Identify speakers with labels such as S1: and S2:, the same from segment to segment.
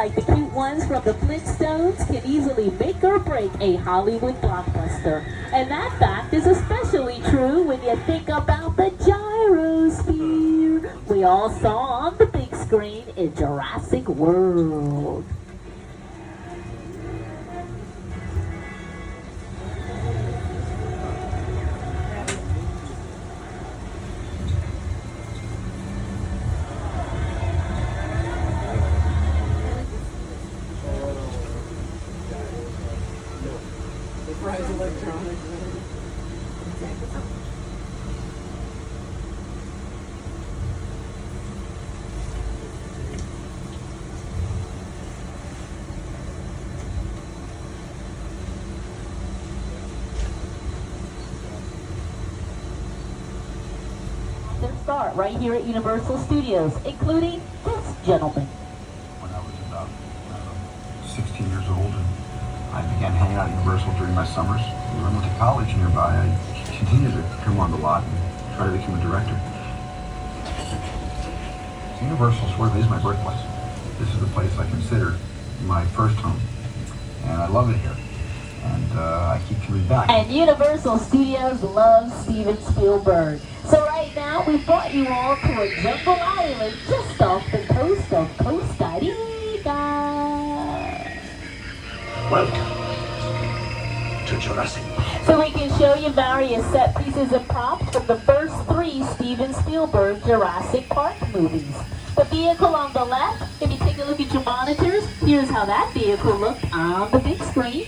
S1: like the cute ones from the Flintstones, can easily make or break a Hollywood blockbuster. And that fact is especially true when you think about the gyrosphere we all saw on the big screen in Jurassic World.
S2: Rise Electronics.
S1: Their start right here at Universal Studios, including this gentleman.
S3: When I was about 16 years old, and I began hanging out at Universal during my summers. When I went to college nearby, I continued to come on the lot and try to become a director. Universal sort of is my birthplace. This is the place I consider my first home, and I love it here. And I keep coming back.
S1: And Universal Studios loves Steven Spielberg. So right now, we brought you all to a jungle island just off the coast of Costa Rica.
S4: Welcome to Jurassic Park.
S1: So we can show you various set pieces and props from the first 3 Steven Spielberg Jurassic Park movies. The vehicle on the left, if you take a look at your monitors, here's how that vehicle looked on the big screen.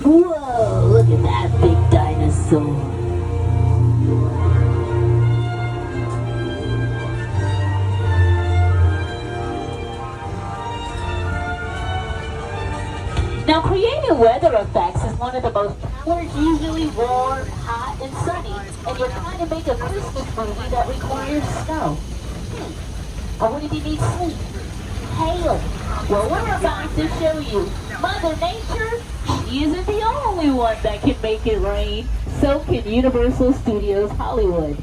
S1: Whoa, look at that big dinosaur. Now, creating weather effects is one of the most challenged, usually warm, hot, and sunny, and you're trying to make a Christmas movie that requires snow. Or what if you need sleet? Hail. Well, we're about to show you. Mother Nature, she isn't the only one that can make it rain. So can Universal Studios Hollywood.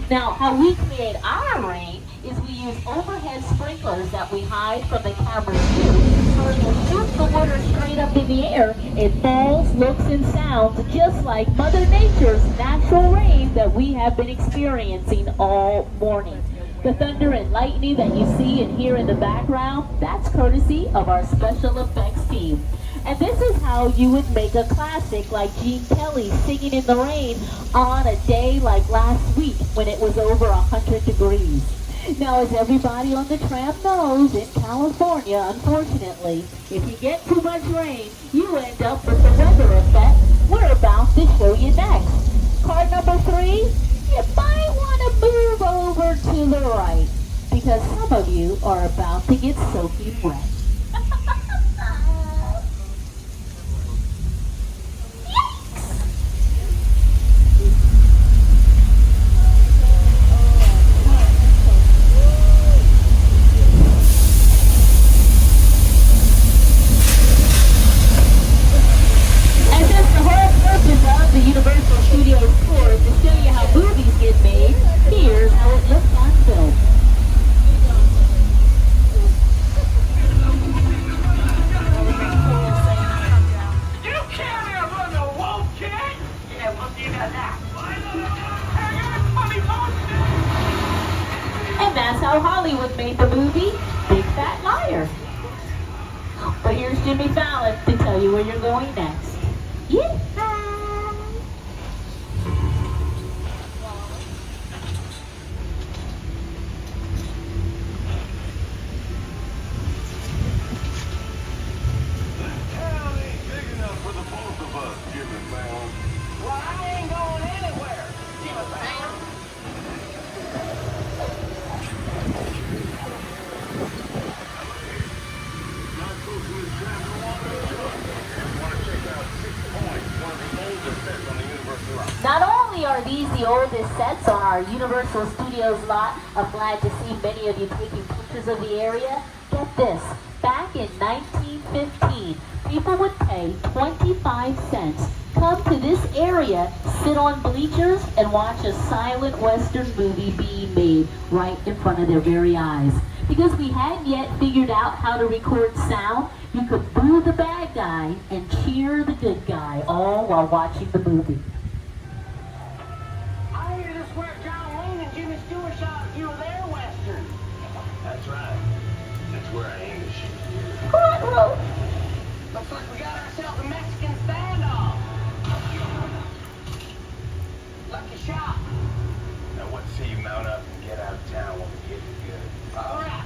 S1: Now, how we create our rain is we use overhead sprinklers that we hide from the camera's view. So when you shoot the water straight up in the air, it falls, looks, and sounds just like Mother Nature's natural rain that we have been experiencing all morning. The thunder and lightning that you see and hear in the background, that's courtesy of our special effects team. And this is how you would make a classic like Gene Kelly singing in the rain on a day like last week when it was over 100 degrees. Now, as everybody on the tram knows, in California, unfortunately, if you get too much rain, you end up with the weather effect we're about to show you next. Card number 3, you might want to move over to the right because some of you are about to get soaking wet. The Universal Studios tour to show you how movies get made. Here's how it looks on film.
S4: You can't run a wolf, kid! Yeah, we'll see about that.
S1: And that's how Hollywood made the movie Big Fat Liar. But here's Jimmy Fallon to tell you where you're going next. Yeah. only are these the oldest sets on our Universal Studios lot, I'm glad to see many of you taking pictures of the area. Get this, back in 1915, people would pay 25 cents, come to this area, sit on bleachers, and watch a silent Western movie being made right in front of their very eyes. Because we hadn't yet figured out how to record sound, you could boo the bad guy and cheer the good guy, all while watching the movie.
S4: I hear this where John Wayne and Jimmy Stewart shot a few of their westerns.
S5: That's right. That's where I aim to shoot.
S1: Collateral!
S4: Looks like we got ourselves a Mexican standoff. Lucky shot.
S5: Now what say you mount up and get out of town when we get you good?
S4: All right.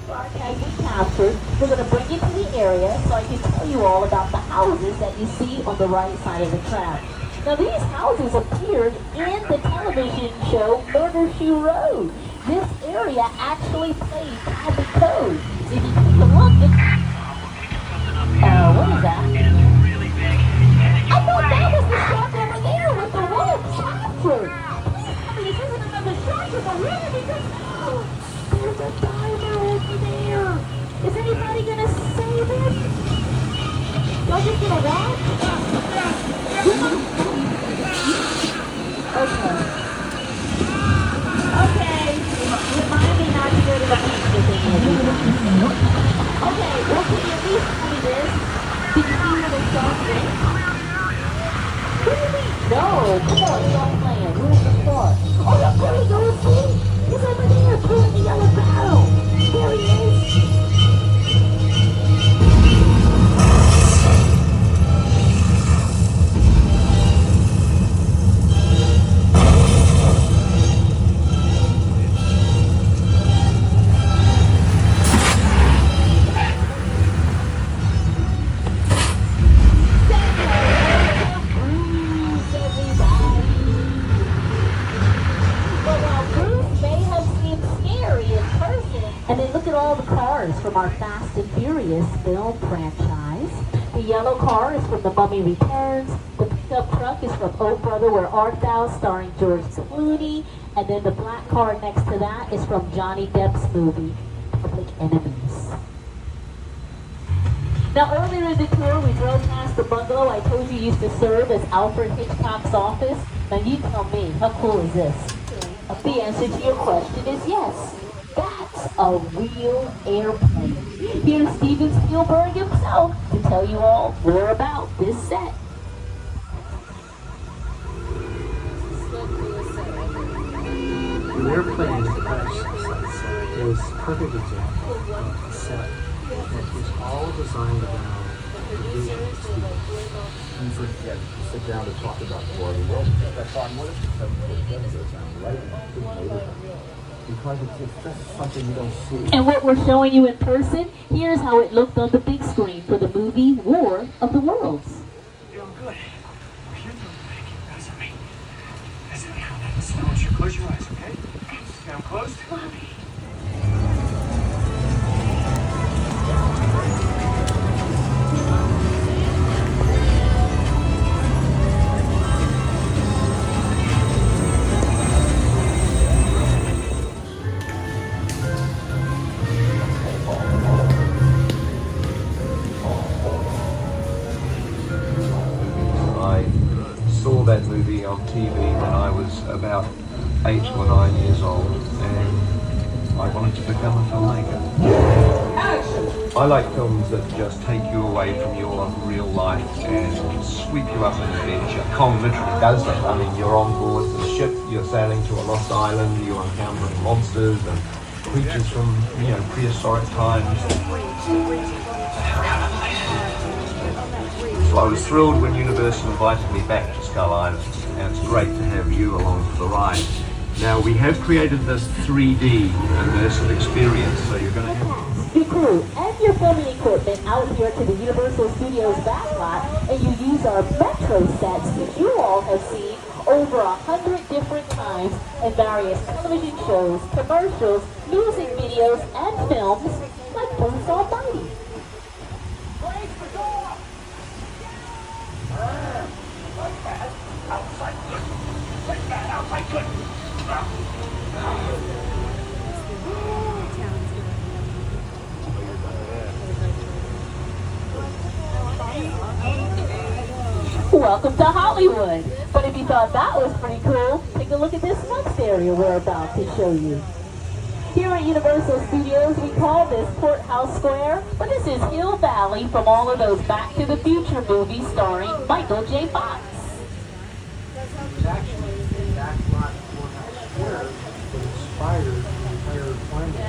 S1: As we captured, we're going to bring you to the area so I can tell you all about the houses that you see on the right side of the track. Now these houses appeared in the television show Murder, She Wrote. This area actually played Cabin Code. If you take a look, what is that? I thought that was the shark over there with the wolf captured. Please tell me this isn't another shark in the river because, there's a diver over there. Is anybody gonna save it? Y'all just gonna watch? Okay. Remind me not to go to the beach with any of you. Okay, well, can you at least tell me this? Did you see where the shark went? What do you mean? No, come on, stop playing. Where's the shark? Oh, look, there he goes, see? He's over there, pulling the yellow barrel. There he is. And then look at all the cars from our Fast and Furious film franchise. The yellow car is from The Mummy Returns. The pickup truck is from Oh Brother, Where Art Thou, starring George Clooney. And then the black car next to that is from Johnny Depp's movie, Public Enemies. Now earlier in the tour, we drove past the bungalow I told you used to serve as Alfred Hitchcock's office. Now you tell me, how cool is this? The answer to your question is yes. That's a real airplane. Here's Steven Spielberg himself to tell you all more about this set.
S2: The airplane crash is a perfect example of a set that is all designed around the visual experience.
S3: You forget to sit down to talk about war of the world. That's on what is the 747 goes on, right? Because it's just something you don't see.
S1: And what we're showing you in person, here's how it looked on the big screen for the movie War of the Worlds.
S5: You're doing good. You're doing good. That's me. That's me. Now, I want you to close your eyes, okay? Now closed.
S3: That movie on TV when I was about 8 or 9 years old, and I wanted to become a filmmaker. Action! I like films that just take you away from your real life and sweep you up an adventure. Kong literally does that. I mean, you're on board the ship, you're sailing to a lost island, you're encountering monsters and creatures from, prehistoric times. So I was thrilled when Universal invited me back to Skull Island, and it's great to have you along for the ride. Now, we have created this 3D immersive experience, so you're going to have...
S1: Your crew and your filming equipment out here to the Universal Studios backlot, and you use our Metro sets that you all have seen over 100 different times in various television shows, commercials, music videos, and films like Bruce Almighty. Welcome to Hollywood. But if you thought that was pretty cool, take a look at this next area we're about to show you. Here at Universal Studios, we call this Courthouse Square, but this is Hill Valley from all of those Back to the Future movies starring Michael J. Fox.
S2: It's actually in that lot Courthouse Square that inspired the entire climate.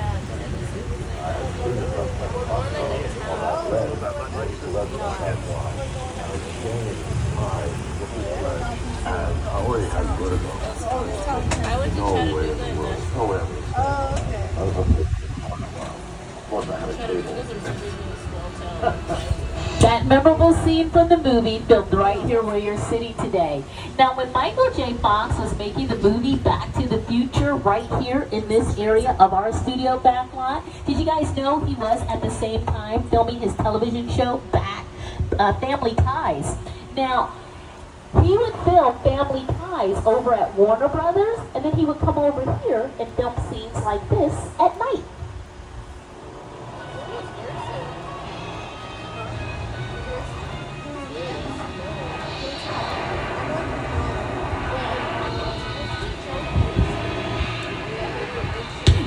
S1: That memorable scene from the movie filmed right here where you're sitting today. Now, when Michael J. Fox was making the movie Back to the Future right here in this area of our studio backlot, did you guys know he was at the same time filming his television show Family Ties? Now, he would film Family Ties over at Warner Brothers, and then he would come over here and film scenes like this at night.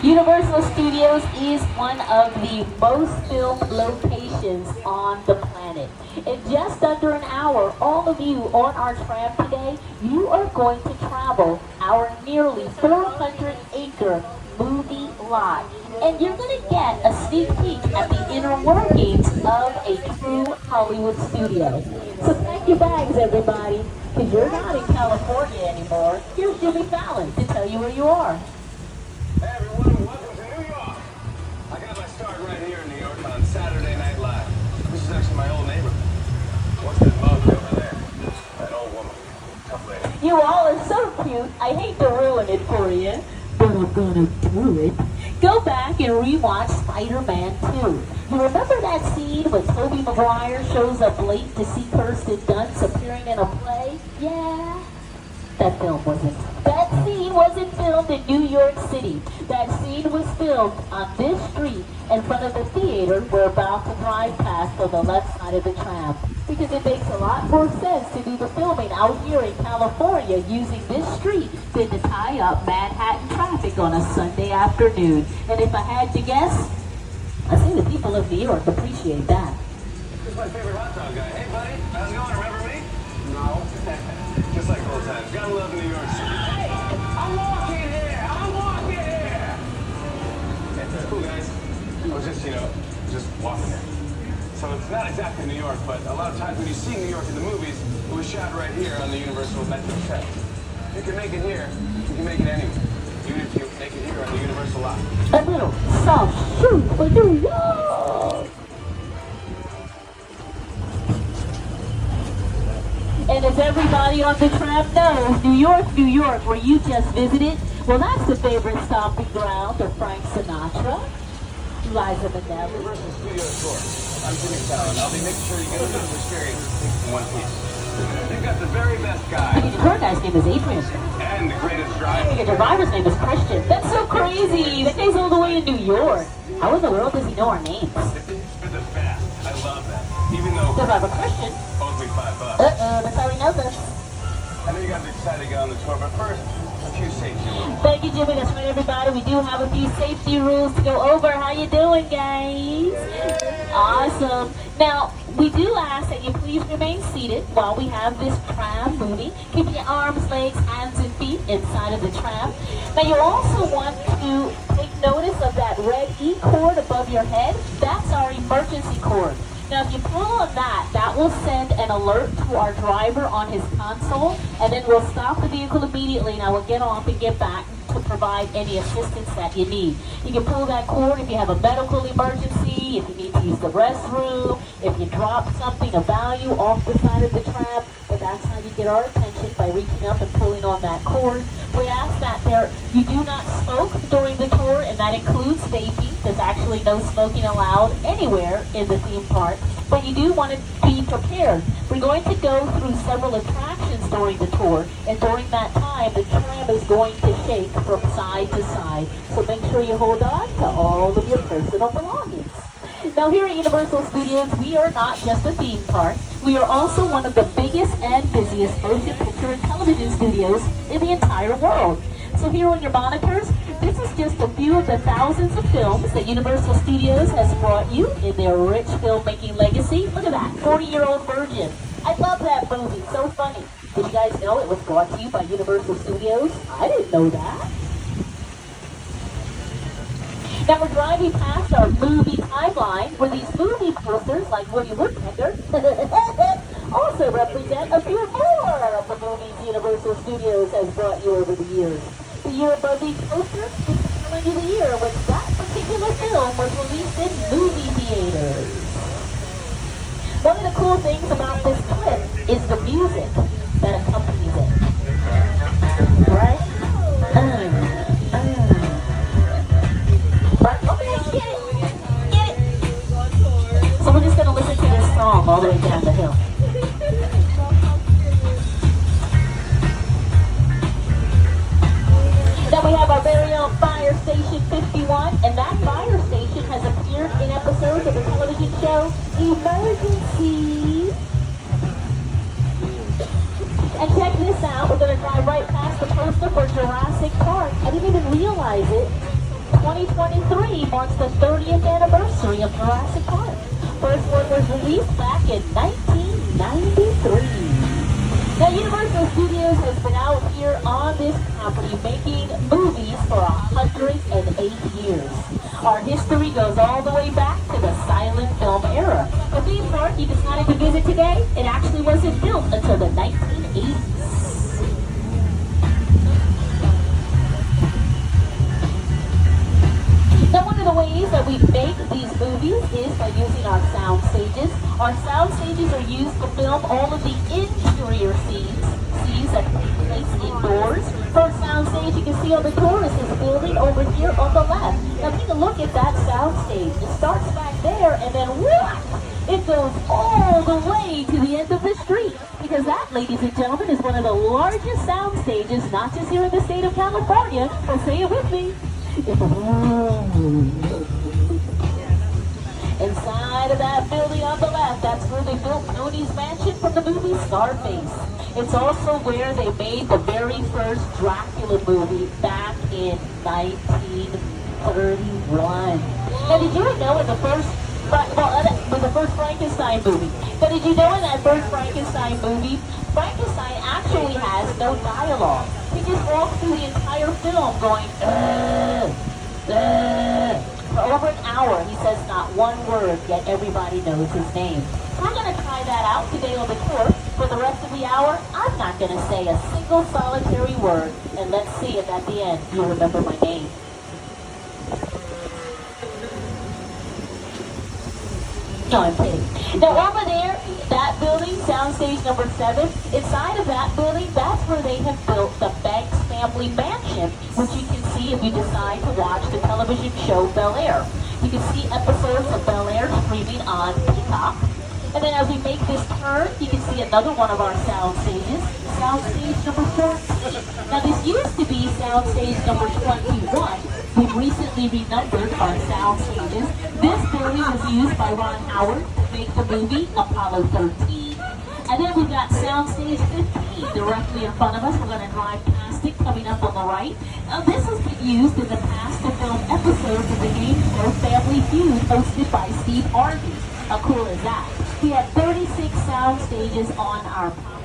S1: Universal Studios is one of the most filmed locations on the planet. In just under an hour, all of you on our tram today, you are going to travel our nearly 400-acre movie lot. And you're going to get a sneak peek at the inner workings of a true Hollywood studio. So pack your bags, everybody, because you're not in California anymore. Here's Jimmy Fallon to tell you where you are.
S6: Hey everyone, welcome to New York. I got my start right here in New York on Saturday Night Live. This is actually my old neighborhood. What's that mug over there? That old woman. Tough lady.
S1: You all are so cute. I hate to ruin it for you, but I'm gonna do it. Go back and rewatch Spider-Man 2. You remember that scene when Tobey Maguire shows up late to see Kirsten Dunst appearing in a play? Yeah. That scene wasn't filmed in New York City. That scene was filmed on this street in front of the theater we're about to drive past on the left side of the tram. Because it makes a lot more sense to do the filming out here in California using this street than to tie up Manhattan traffic on a Sunday afternoon. And if I had to guess, I say the people of New York appreciate that.
S6: This is my favorite hot dog guy. Hey buddy, how's it going? Remember me? No. Just like old times. Gotta love New York City. Hey, I'm walking here! I'm walking here! It's cool, guys. I was just walking there. So it's not exactly New York, but a lot of times when you see New York in the movies, it was shot right here on the Universal Metro set. If you can make it here, you can make it anywhere. Even if you make it here on the Universal lot.
S1: A little soft shoe for New York. And as everybody on the tram knows, New York, where you just visited, well, that's the favorite stomping ground of Frank Sinatra, Liza Minnelli.
S6: Universal Studio Tour. I'm Jimmy Fallon. I'll be making sure you get a good experience in one piece. You've got the very best guy.
S1: The tour guy's name is Adrian.
S6: And the greatest
S1: The
S6: driver.
S1: driver's name is Christian. That's so crazy. That guy's all the way in New York. How in the world does he know our names?
S6: You're the best. I love that. Even though
S1: The driver Christian.
S6: owes me $5.
S1: That's how he knows us.
S6: I know you guys are excited to get on the tour, but first, a few safety rules.
S1: Thank you, Jimmy. That's right, everybody. We do have a few safety rules to go over. How you doing, guys? Awesome. Now, we do ask that you please remain seated while we have this tram moving. Keep your arms, legs, hands, and feet inside of the tram. Now, you also want to take notice of that red E cord above your head. That's our emergency cord. Now, if you pull on that, that will send an alert to our driver on his console, and then we'll stop the vehicle immediately, and I will get off and get back to provide any assistance that you need. You can pull that cord if you have a medical emergency, if you need to use the restroom, if you drop something of value off the side of the tram, but that's how you get our attention, by reaching up and pulling on that cord. We ask that you do not smoke during the tour, and that includes vaping. There's actually no smoking allowed anywhere in the theme park, but you do want to be prepared. We're going to go through several attractions during the tour, and during that time, the tram is going to shake from side to side. So make sure you hold on to all of your personal belongings. Now here at Universal Studios, we are not just a theme park. We are also one of the biggest and busiest motion picture and television studios in the entire world. So here on your monitors, this is just a few of the thousands of films that Universal Studios has brought you in their rich filmmaking legacy. Look at that, 40-Year-Old Virgin. I love that movie, so funny. Did you guys know it was brought to you by Universal Studios? I didn't know that. Now we're driving past our movie timeline where these movie posters like Woody Woodpecker also represent a few more of the movies Universal Studios has brought you over the years. The year above each poster is telling you the year when that particular film was released in movie theaters. One of the cool things about this clip is the music that accompanies it. Right? Get it! So we're just going to listen to this song all the way down the hill. Then we have our very own Fire Station 51, and that fire station has appeared in episodes of the television show Emergency. And check this out, we're going to drive right past the poster for Jurassic Park. I didn't even realize it. 2023 marks the 30th anniversary of Jurassic Park. First one was released back in 1993. Now, Universal Studios has been out here on this property making movies for 108 years. Our history goes all the way back to the silent film era. The theme park you decided to visit today, it actually wasn't built until the 1980s. Now, one of the ways that we make these movies is by using our sound stages. Our sound stages are used to film all of the interior scenes that take place indoors. First sound stage you can see on the Taurus' building over here on the left. Now take a look at that sound stage. It starts back there and then whoosh, it goes all the way to the end of the street. Because that, ladies and gentlemen, is one of the largest sound stages, not just here in the state of California, but say it with me. Inside of that building on the left, that's where they built Tony's mansion from the movie Scarface. It's also where they made the very first Dracula movie back in 1931. Now, did you know in the first, with the first Frankenstein movie, but did you know in that first Frankenstein movie, Frankenstein actually has no dialogue. He just walks through the entire film going, for over an hour, he says not one word, yet everybody knows his name. So we're going to try that out today on the tour. For the rest of the hour, I'm not going to say a single solitary word. And let's see if at the end you remember my name. No, I'm kidding. Now over there, that building, soundstage number 7, inside of that building, that's where they have built the Banks Family Mansion, which you can see if you decide to watch the television show Bel-Air. You can see episodes of Bel-Air streaming on Peacock. And then as we make this turn, you can see another one of our sound stages, soundstage number 14. Now this used to be soundstage number 21. We've recently renumbered our sound stages. This building was used by Ron Howard to make the movie Apollo 13. And then we've got soundstage 15 directly in front of us. We're going to drive past it coming up on the right. Now this has been used in the past to film episodes of the game show Family Feud hosted by Steve Harvey. How cool is that? We have 36 sound stages on our property.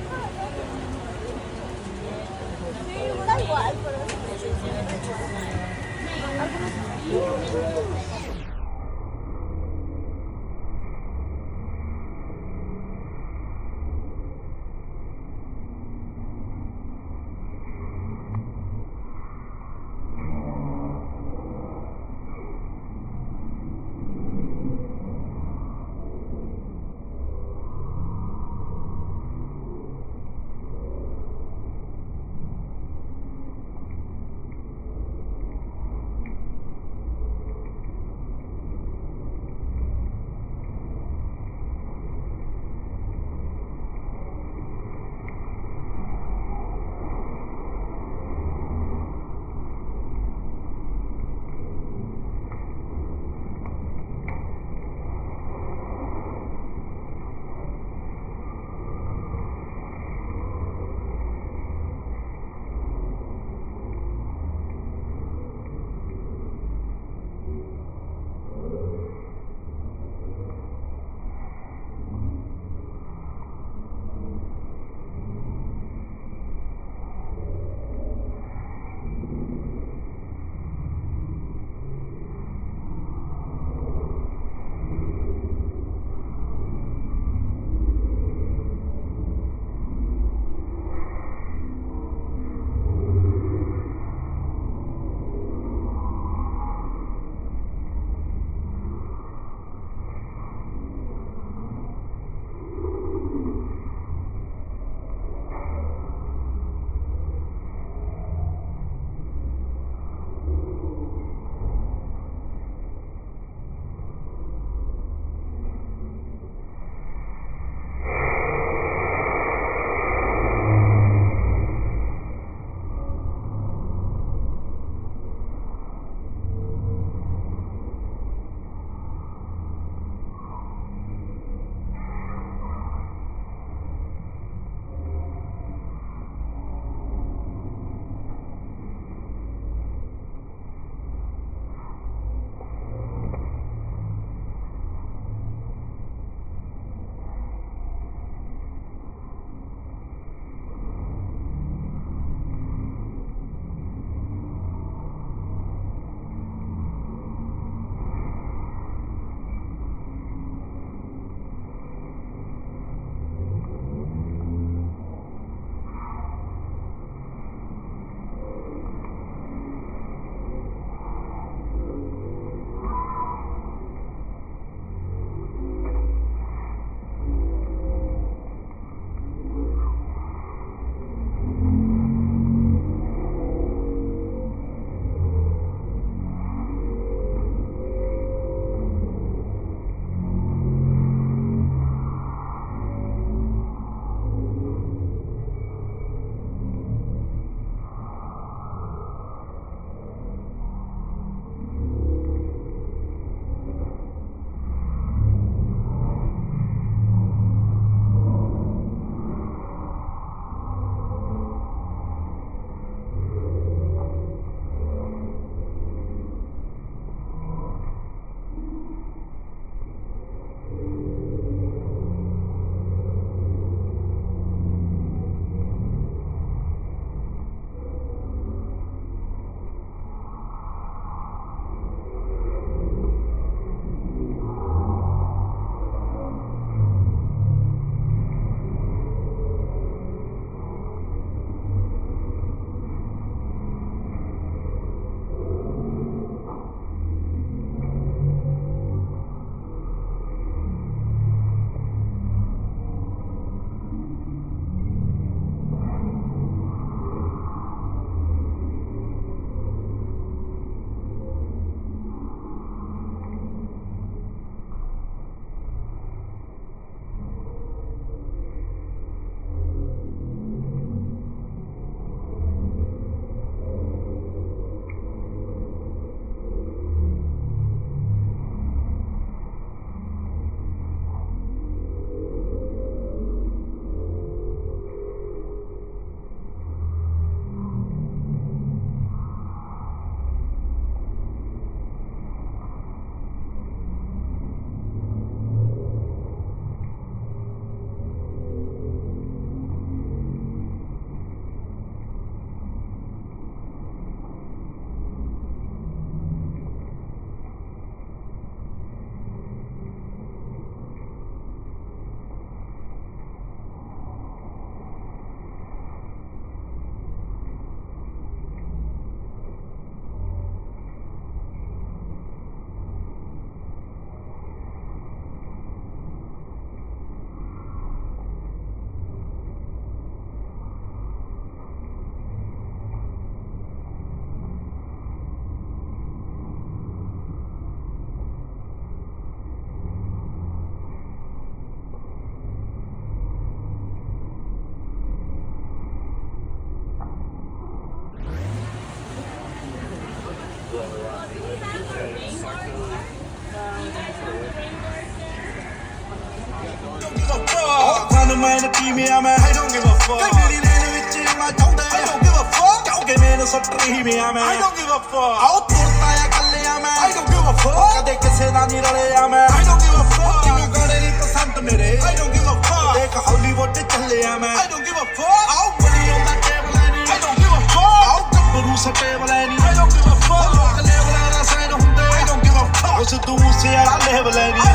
S7: man team I'm I don't give a fuck. ਮੇਰੀ ਲੈਣ ਵਿੱਚ ਮੈਂ ਚਾਹੁੰਦਾ I don't give a fuck. ਕਿਉਂਕਿ ਮੈਨੂੰ ਸੱਟ ਰਹੀ ਮੈਂ I don't give a fuck. ਆਉ ਤੁਰਦਾ ਆ ਕੱਲਿਆ ਮੈਂ I don't give a fuck. ਕਦੇ ਕਿਸੇ ਦਾ ਨਹੀਂ ਰਲਿਆ ਮੈਂ I don't give a fuck. ਕਿਉਂ ਗਾਣੇ ਨਹੀਂ ਪਸੰਦ ਮੇਰੇ I don't give a fuck. ਦੇਖ ਹਾਲੀਵੁੱਡ ਚੱਲਿਆ ਮੈਂ I don't give a fuck. ਆਉ ਬਣੀ ਆਉਂਦਾ ਟੇਬਲ ਨਹੀਂ I don't give a fuck. ਆਉ ਗੱਭਰੂ ਸਟੇਬਲ ਨਹੀਂ I don't give a fuck. ਲੋਕ ਲੈਵਲਾਂ ਦਾ ਸਾਈਨ ਹੁੰਦੇ I don't give a fuck. ਉਸ ਤੂੰ ਸਿਆਰਾ ਲੈਵਲ ਨਹੀਂ